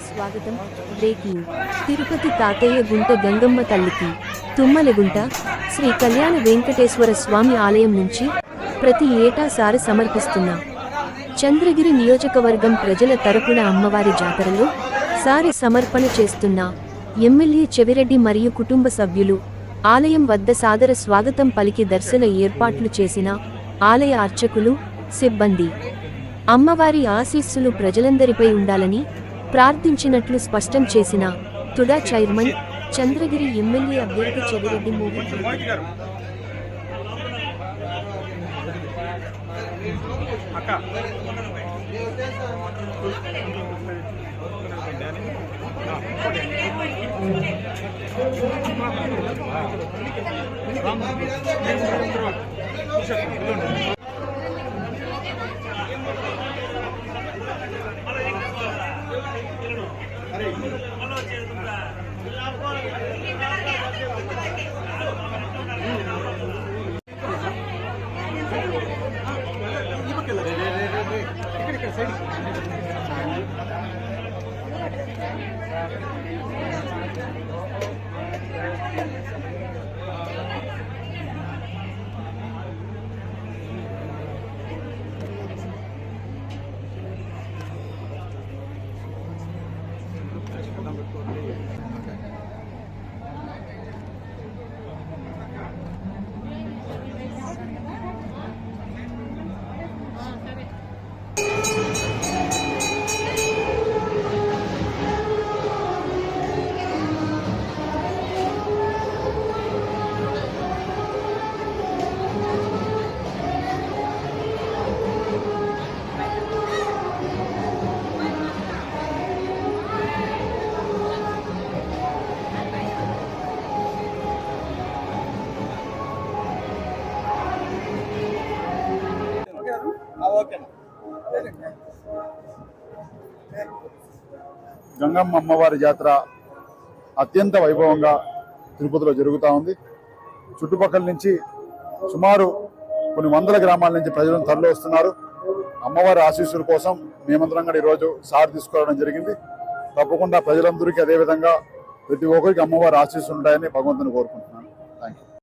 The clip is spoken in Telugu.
స్వాగతం. బ్రేకింగ్. తిరుపతి తాతయ్య గుంట గంగమ్మ తల్లికి తుమ్మలగుంట శ్రీ కళ్యాణ వెంకటేశ్వర స్వామి ఆలయం నుంచి ప్రతి ఏటా సారె సమర్పిస్తున్న చంద్రగిరి నియోజకవర్గం ప్రజల తరపున అమ్మవారి జాతరలో సారె సమర్పణ చేస్తున్న ఎమ్మెల్యే చెవిరెడ్డి మరియు కుటుంబ సభ్యులు ఆలయం వద్ద సాదర స్వాగతం పలికి దర్శన ఏర్పాట్లు చేసిన ఆలయ అర్చకులు, సిబ్బంది అమ్మవారి ఆశీస్సులు ప్రజలందరిపై ఉండాలని ప్రార్థించినట్లు స్పష్టం చేసిన తుడా చైర్మన్, చంద్రగిరి ఎమ్మెల్యే అభ్యర్థి చెవిరెడ్డి మోహన్ రెడ్డి. గంగమ్మ అమ్మవారి జాతర అత్యంత వైభవంగా తిరుపతిలో జరుగుతూ ఉంది. చుట్టుపక్కల నుంచి సుమారు కొన్ని వందల గ్రామాల నుంచి ప్రజలను తరలి వస్తున్నారు. అమ్మవారి ఆశీస్సుల కోసం మేమందరం కూడా ఈరోజు సార్ తీసుకోవడం జరిగింది. తప్పకుండా ప్రజలందరికీ అదేవిధంగా ప్రతి ఒక్కరికి అమ్మవారి ఆశీస్సులు ఉంటాయని భగవంతుని కోరుకుంటున్నాను.